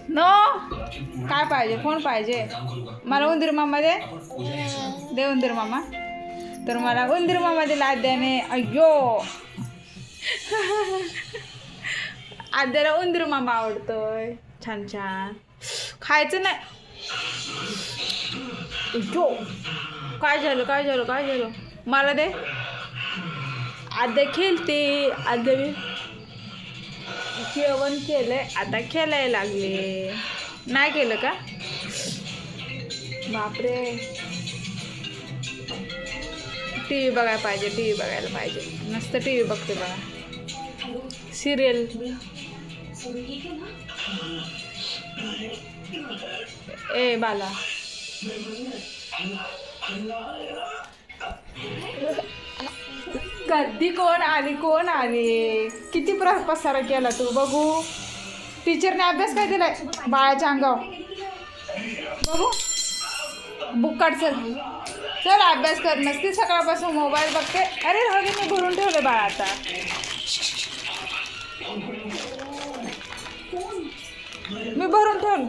No काय पाहिजे phone पाहिजे मला उंदीर मामा दे दे उंदीर मामा तर मला उंदीर मामा दिला आद्याने अय्यो आद्याला उंदीर मामा आवडतोय छान छान खायचं नाही अय्यो काय झालं मला दे आद्या खेळते आद्या जेवण केलंय आता खेळायला लागले नाही केलं का बापरे टी व्ही बघायला पाहिजे मस्त टी व्ही बघते बघा सिरियल ए बाला कधी कोण आली किती पसारा केला तू बघू टीचरने अभ्यास काय दिलाय बाळाच्या अंगावर बघू बुक काढ चल अभ्यास कर नसती सकाळपासून मोबाईल बघते अरे राहू दे मी भरून ठेवले बाळा आता मी भरून ठेवलं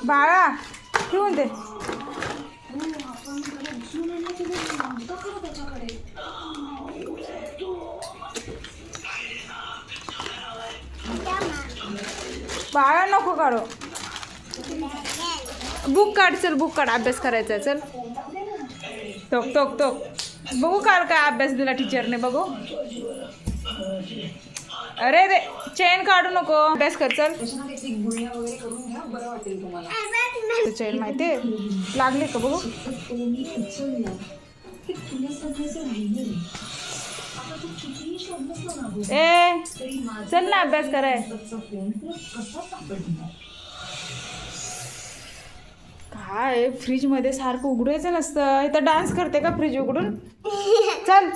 बाळा ठेवून दे बाळा नको काढू बुक काढ अभ्यास करायचा चल टोक बघू काल काय अभ्यास दिला टीचरने बघू अरे रे चेन काढू नको अभ्यास कर चल चेन माहिती लागली का बघू ए चल ना अभ्यास कराय काय फ्रीज मध्ये सारखं उघडायचं नसतं इथं डान्स करते का फ्रीज उघडून चल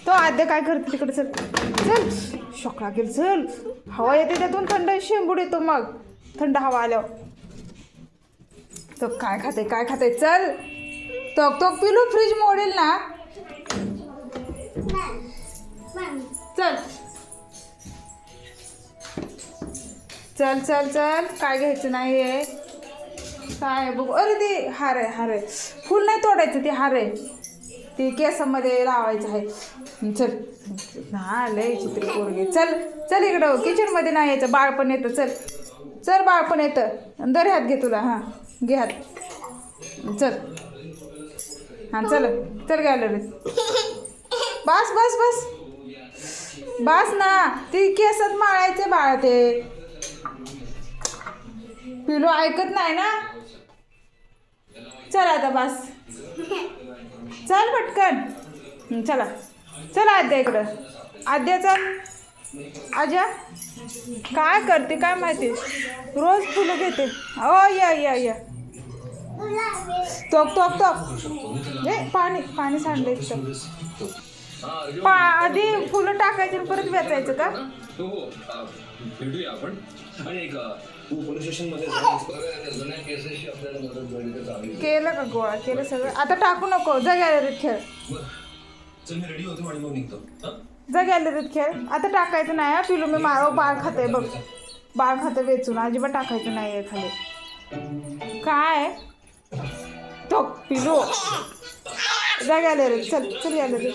तो आद्या काय करते तिकडे चल शॉक लागेल चल हवा येते त्यातून थंड शेंबूड येतो मग थंड हवा आल्यावर तो काय खाते चल तो पिलू फ्रीज मोडेल ना चल काय घ्यायचं नाही आहे काय बघू अरे ते हार आहे फुल नाही तोडायचं ते हार आहे ते केसामध्ये लावायचं आहे चल हा लय चित्र पोरगे चल इकडं किचनमध्ये नाही यायचं बाळपण येतं चल बाळपण येतं दर हात घे तुला हां घे हात चल हां चल गॅलरी बस ना ती केसात माळायचे बाळा ते पिलू ऐकत नाही ना चल आता बस चल पटकन चला आद्या इकडं आद्या चल आजा काय करते काय माहिती रोज फुलं घेते ओ या टोक हे पाणी सांडलं आधी फुलं टाकायची परत वेचायचं का केलं का गोळा केलं सगळं आता टाकू नको जा गॅलरीत खेळ जा गॅलरीत खेळ आता टाकायचं नाही पिलू मी बाळ खाते बघ बाळ खाते वेचून अजिबात टाकायचं नाही आहे खाली काय तो पिलू जा गॅलरीत चल गॅलरीत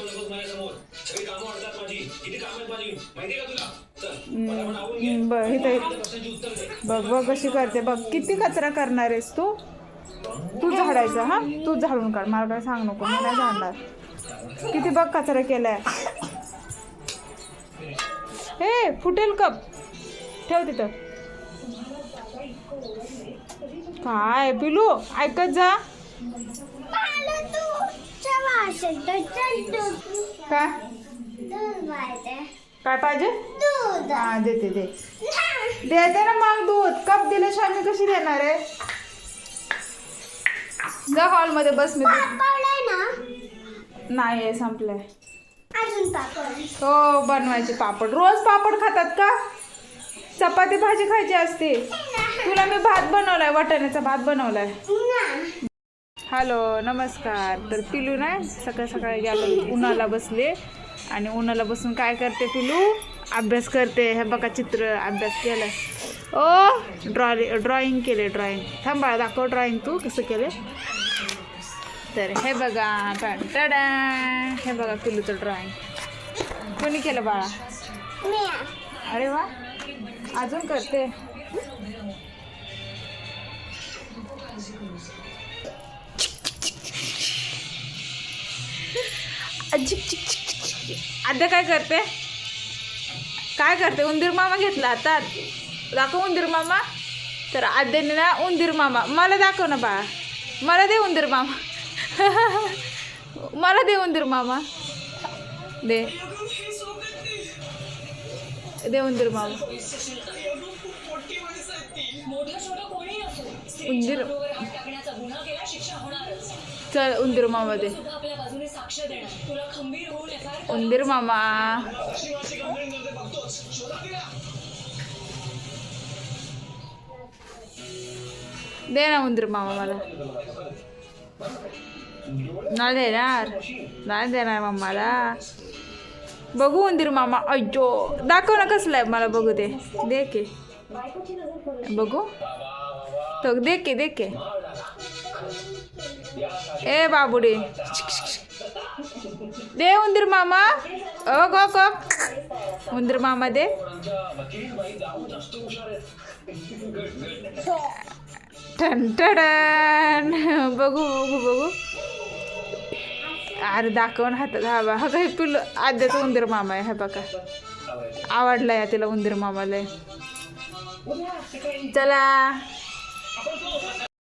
बघ कशी करते बघ किती कचरा करणार आहेस तू झाडायचा हा तू झाडून काढ मला काय सांग नको मी नाही झाडणार किती बघ कचरा केलाय हे फुटेल कप ठेव तिथं काय पिलू ऐकत जा काय पाहिजे हा देते ना मग दूध कप दिल्याशिवाय मी कशी देणार आहे जा हॉलमध्ये बस मी नाही संपलंय हो बनवायचे पापड रोज पापड खातात का चपाती भाजी खायची असते तुला मी भात बनवलाय वाटाण्याचा भात बनवलाय हॅलो नमस्कार. तर पिलू ना सकाळ सकाळी गेलो उन्हाला बसले आणि उन्हाला बसून काय करते पिलू अभ्यास करते. हे बघा चित्र अभ्यास केला. ओ ड्रॉइंग केले ड्रॉइंग. थांब बाळा दाखव ड्रॉइंग तू कसं केलं. तर हे बघा टडा हे बघा पिलूचं ड्रॉइंग कोणी केलं बाळा. अरे वा अजून करते. आद्या काय करते काय करते. उंदीर मामा घेतला आता दाखव उंदीर मामा. तर आद्याने ना उंदीर मामा मला दाखव ना बाळा. मला दे उंदीर मामा. मला दे उंदीर मामा दे दे उंदीर मामा. उंदीर चल उंदीर मामा दे उंदीर मामा. दे ना उंदीर मामा मला. नाही देणार नाही देणार मम्माला. बघू उंदीर मामा. अय्यो दाखव ना कसलं आहे मला बघू दे. दे के बघू तो दे के ए बाबुडे दे उंदीर मामा. ओ गो उंदीर मामा दे. ठणठण बघू बघू बघू. अरे दाखवून हातात हवा हा काही पिल्लू आद्याचा उंदीर मामा आहे. हा बघा आवडला या तिला उंदीर मामाला. चला